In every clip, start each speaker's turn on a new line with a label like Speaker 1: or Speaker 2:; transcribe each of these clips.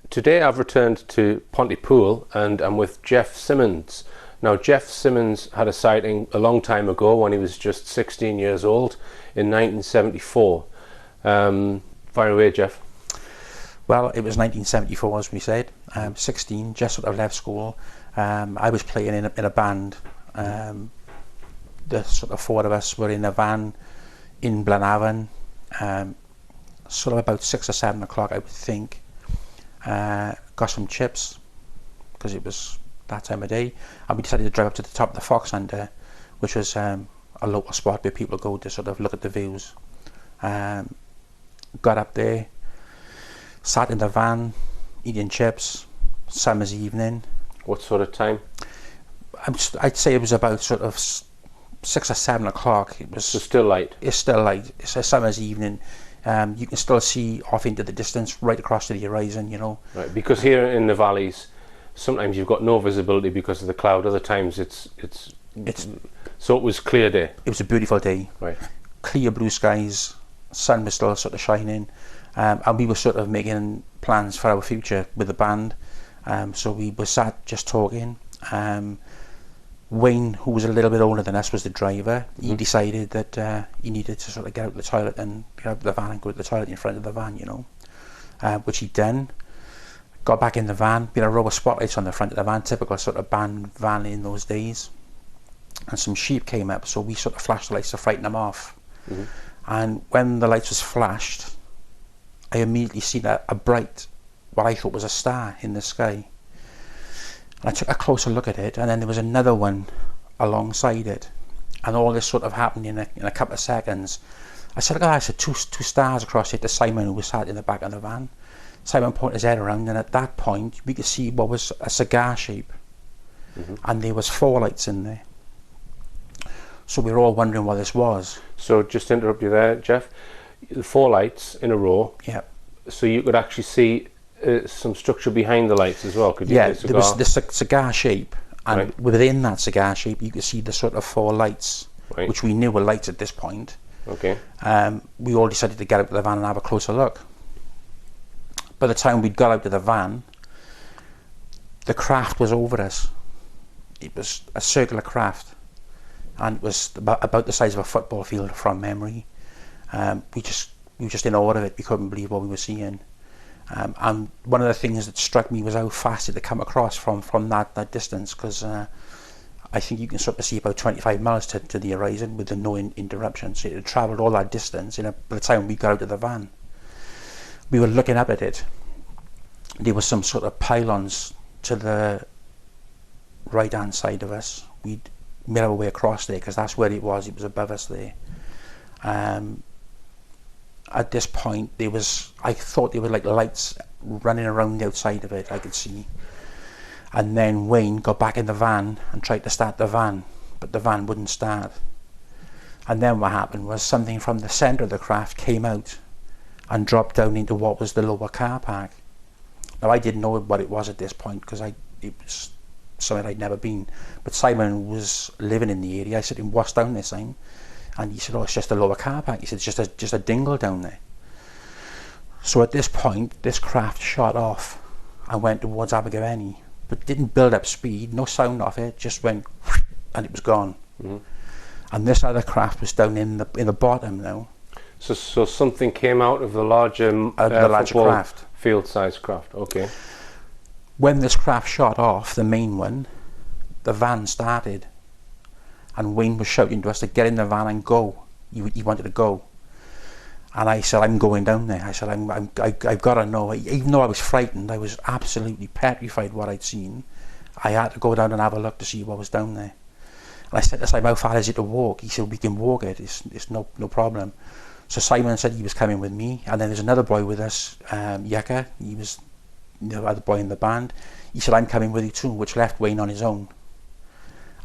Speaker 1: Today I've returned to Pontypool and I'm with Jeff Simmons. Now Jeff Simmons had a sighting a long time ago when he was just 16 years old in 1974. Fire away, Jeff.
Speaker 2: Well, it was 1974, as we said. 16, just sort of left school. I was playing in a band. The sort of four of us were in a van in Blenavon, sort of about 6 or 7 o'clock, I would think. Got some chips because it was that time of day, and we decided to drive up to the top of the Fox Hunter, which was a local spot where people go to sort of look at the views. Got up there, sat in the van, eating chips. Summer's evening.
Speaker 1: What sort of time?
Speaker 2: I'd say it was about sort of 6 or 7 o'clock. It was
Speaker 1: So still light.
Speaker 2: It's still light. It's a summer's evening. You can still see off into the distance, right across to the horizon, you know.
Speaker 1: Right, because here in the valleys, sometimes you've got no visibility because of the cloud. Other times it's so it was clear day.
Speaker 2: It was a beautiful day.
Speaker 1: Right.
Speaker 2: Clear blue skies, sun was still sort of shining, and we were sort of making plans for our future with the band. So we were sat just talking. Wayne, who was a little bit older than us, was the driver. He decided that he needed to sort of get out of the toilet and get out of the van and go to the toilet in front of the van, you know, which he'd done. Got back in the van, we had a row of spotlights on the front of the van, typical sort of band van in those days. And some sheep came up, so we sort of flashed the lights to frighten them off. And when the lights was flashed, I immediately seen a bright, what I thought was a star in the sky. And I took a closer look at it, and then there was another one alongside it, and all this sort of happened in a couple of seconds. I said, "Oh, I said two stars across it," to Simon, who was sat in the back of the van. Simon pointed his head around, and at that point we could see what was a cigar shape, and there was 4 lights in there. So we were all wondering what this was.
Speaker 1: So just to interrupt you there, Jeff, 4 lights in a row.
Speaker 2: Yeah.
Speaker 1: So you could actually see some structure behind the lights as well, could you?
Speaker 2: Yeah, there was the cigar shape, and
Speaker 1: Right.
Speaker 2: within that cigar shape you could see the sort of 4 lights,
Speaker 1: Right.
Speaker 2: which we knew were lights at this point.
Speaker 1: Okay.
Speaker 2: We all decided to get out of the van and have a closer look. By the time we'd got out of the van, the craft was over us. It was a circular craft, and it was about the size of a football field from memory. We were just in awe of it. We couldn't believe what we were seeing. And one of the things that struck me was how fast it had come across from that distance, because I think you can sort of see about 25 miles to the horizon with no interruption. So it had travelled all that distance by the time we got out of the van. We were looking up at it. There were some sort of pylons to the right hand side of us. We'd made our way across there because that's where it was above us there. At this point I thought there were like lights running around the outside of it, I could see. And then Wayne got back in the van and tried to start the van, but the van wouldn't start. And then what happened was something from the centre of the craft came out and dropped down into what was the lower car park. Now I didn't know what it was at this point because it was somewhere I'd never been, but Simon was living in the area. I said to him, "What's down there, Simon?" And he said, "Oh, it's just a lower car park." He said, "It's just a dingle down there." So at this point, this craft shot off and went towards Abergavenny, but didn't build up speed, no sound off it, just went and it was gone. And this other craft was down in the bottom now.
Speaker 1: So something came out of the larger
Speaker 2: craft,
Speaker 1: field-sized craft. Okay.
Speaker 2: When this craft shot off, the main one, the van started. And Wayne was shouting to us to get in the van and go. He wanted to go. And I said, "I'm going down there." I said, I've got to know. Even though I was frightened, I was absolutely petrified what I'd seen. I had to go down and have a look to see what was down there. And I said to Simon, "How far is it to walk?" He said, "We can walk it. It's no problem." So Simon said he was coming with me. And then there's another boy with us, Yucca. He was the other boy in the band. He said, "I'm coming with you too," which left Wayne on his own.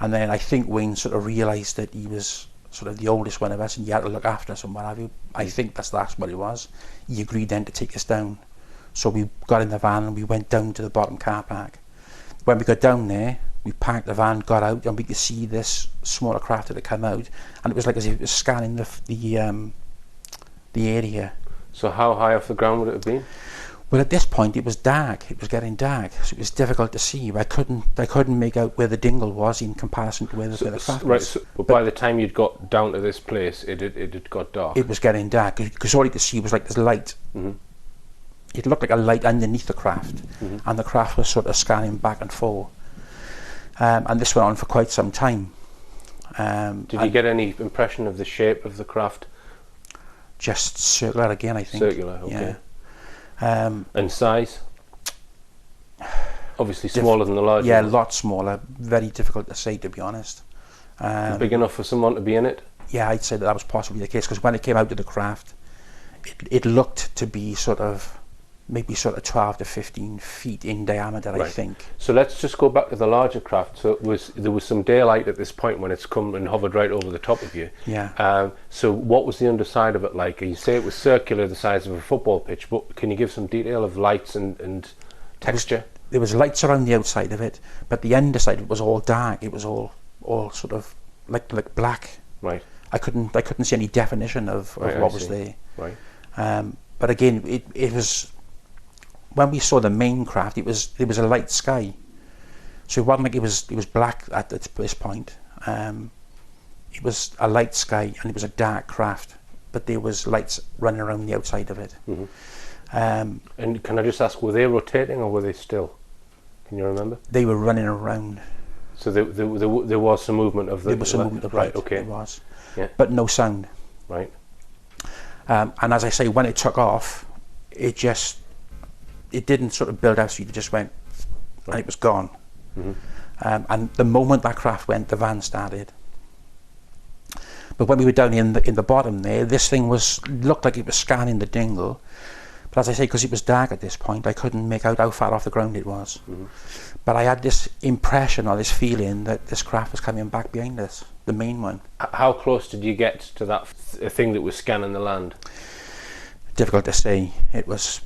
Speaker 2: And then I think Wayne sort of realised that he was sort of the oldest one of us and he had to look after us and what have you. I think that's what it was. He agreed then to take us down. So we got in the van and we went down to the bottom car park. When we got down there, we parked the van, got out, and we could see this smaller craft that had come out, and it was like as if it was scanning the area.
Speaker 1: So how high off the ground would it have been?
Speaker 2: Well, at this point it was dark. It was getting dark, so it was difficult to see. I couldn't make out where the dingle was in comparison to where the craft was.
Speaker 1: Right, but by the time you'd got down to this place, it had got dark.
Speaker 2: It was getting dark because all you could see was like this light.
Speaker 1: Mm-hmm.
Speaker 2: It looked like a light underneath the craft,
Speaker 1: Mm-hmm.
Speaker 2: and the craft was sort of scanning back and forth. And this went on for quite some time.
Speaker 1: Did you get any impression of the shape of the craft?
Speaker 2: Just circular again, I think.
Speaker 1: Circular, okay.
Speaker 2: Yeah.
Speaker 1: And size? Obviously smaller than the larger
Speaker 2: Yeah, a
Speaker 1: one.
Speaker 2: lot smaller. Very difficult to say, to be honest.
Speaker 1: Big enough for someone to be in it?
Speaker 2: Yeah, I'd say that was possibly the case, because when it came out of the craft, it looked to be maybe 12 to 15 feet in diameter,
Speaker 1: Right.
Speaker 2: I think.
Speaker 1: So let's just go back to the larger craft. So there was some daylight at this point when it's come and hovered right over the top of you.
Speaker 2: Yeah.
Speaker 1: So what was the underside of it like? You say it was circular, the size of a football pitch, but can you give some detail of lights and texture?
Speaker 2: There was lights around the outside of it, but the underside of it was all dark. It was all sort of like black.
Speaker 1: Right.
Speaker 2: I couldn't see any definition of what was there.
Speaker 1: Right.
Speaker 2: But again, it was, when we saw the main craft, there was a light sky, so it wasn't like it was black at this point. It was a light sky and it was a dark craft, but there was lights running around the outside of it.
Speaker 1: Mm-hmm. And can I just ask, were they rotating or were they still? Can you remember?
Speaker 2: They were running around.
Speaker 1: So there was some movement of the...
Speaker 2: There was some movement of light.
Speaker 1: Right, okay.
Speaker 2: There was.
Speaker 1: Yeah.
Speaker 2: But no sound.
Speaker 1: Right.
Speaker 2: And as I say, when it took off, it didn't sort of build out, so it just went, and it was gone.
Speaker 1: Mm-hmm.
Speaker 2: And the moment that craft went, the van started. But when we were down in the bottom there, this thing looked like it was scanning the dingle. But as I say, because it was dark at this point, I couldn't make out how far off the ground it was.
Speaker 1: Mm-hmm.
Speaker 2: But I had this impression or this feeling that this craft was coming back behind us, the main one.
Speaker 1: How close did you get to that thing that was scanning the land?
Speaker 2: Difficult to say.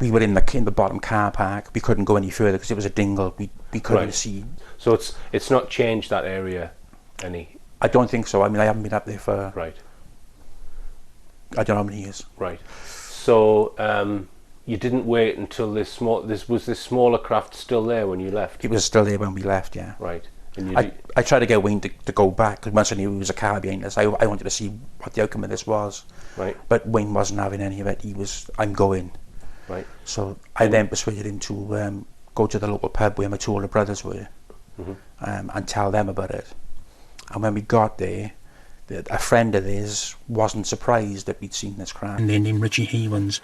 Speaker 2: We were in the bottom car park. We couldn't go any further because it was a dingle. We couldn't see.
Speaker 1: So it's not changed that area any?
Speaker 2: I don't think so. I mean, I haven't been up there for
Speaker 1: Right.
Speaker 2: I don't know how many years.
Speaker 1: Right. So you didn't wait until this smaller craft still there when you left?
Speaker 2: It was still there when we left. Yeah.
Speaker 1: Right. And
Speaker 2: I tried to get Wayne to go back, because once I knew there was a car behind us, I wanted to see what the outcome of this was.
Speaker 1: Right.
Speaker 2: But Wayne wasn't having any of it. I'm going.
Speaker 1: Right.
Speaker 2: So I then persuaded him to go to the local pub where my two older brothers were,
Speaker 1: mm-hmm.
Speaker 2: And tell them about it. And when we got there, a friend of theirs wasn't surprised that we'd seen this craft.
Speaker 3: And they named Richie Havens,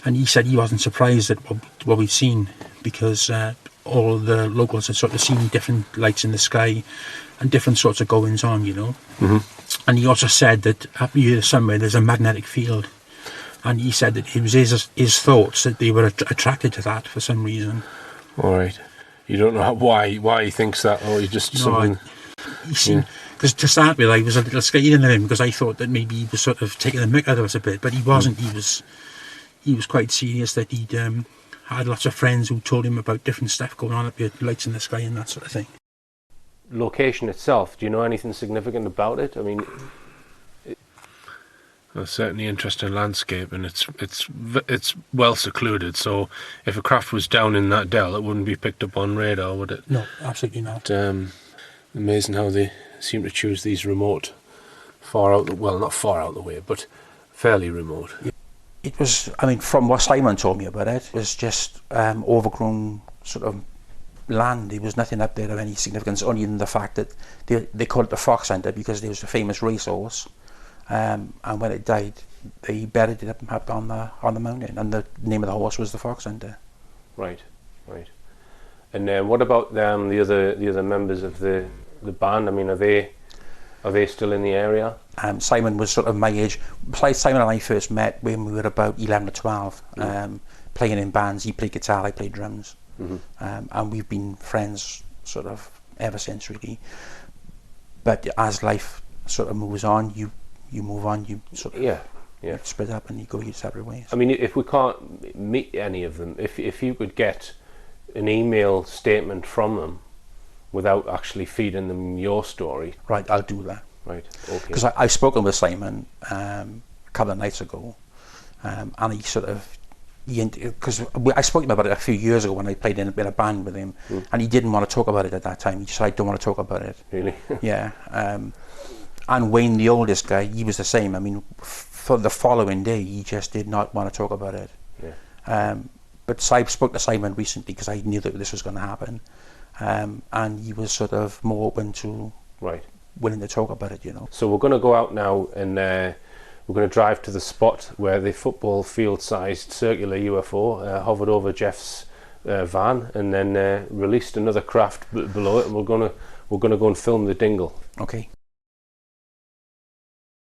Speaker 3: and he said he wasn't surprised at what we'd seen, because all the locals had sort of seen different lights in the sky and different sorts of goings on, you know.
Speaker 1: Mm-hmm.
Speaker 3: And he also said that up here somewhere there's a magnetic field, and he said that it was his thoughts that they were attracted to that for some reason.
Speaker 1: All right. You don't know why he thinks that, or you just something.
Speaker 3: He seemed, because to start with, I was a little scared of him, because I thought that maybe he was sort of taking the mick out of us a bit, but he wasn't. He was quite serious that he'd had lots of friends who told him about different stuff going on up here, lights in the sky and that sort of thing.
Speaker 1: Location itself, do you know anything significant about it? I mean,
Speaker 4: Well, certainly interesting landscape, and it's well secluded. So if a craft was down in that dell, it wouldn't be picked up on radar, would it?
Speaker 3: No, absolutely not.
Speaker 4: Amazing how they seem to choose these remote, not far out the way, but fairly remote.
Speaker 2: It was, I mean, from what Simon told me about it, was just overgrown sort of land. There was nothing up there of any significance, only in the fact that they called it the Fox Hunter because there was a famous racehorse, and when it died, they buried it up on the mountain, and the name of the horse was the Fox Hunter.
Speaker 1: right. And what about the other members of the band? I mean, are they still in the area?
Speaker 2: Simon was sort of my age. Simon and I first met when we were about 11 or 12, playing in bands. He played guitar, I played drums,
Speaker 1: mm-hmm.
Speaker 2: And we've been friends sort of ever since, really. But as life sort of moves on, you move on, you sort of you split up and you go your separate ways.
Speaker 1: I mean, if we can't meet any of them, if you could get an email statement from them without actually feeding them your story.
Speaker 2: Right, I'll do that.
Speaker 1: Right, okay.
Speaker 2: Because I've spoken with Simon a couple of nights ago, and he sort of because I spoke to him about it a few years ago when I played in a band with him, and he didn't want to talk about it at that time. He just said, I don't want to talk about it.
Speaker 1: Really?
Speaker 2: Yeah. And Wayne, the oldest guy, he was the same. I mean, for the following day, he just did not want to talk about it.
Speaker 1: Yeah.
Speaker 2: But I spoke to Simon recently because I knew that this was going to happen, and he was sort of more open to willing to talk about it, you know.
Speaker 1: So we're going to go out now and we're going to drive to the spot where the football field-sized circular UFO hovered over Jeff's van, and then released another craft below it, and we're going to go and film the dingle.
Speaker 2: Okay.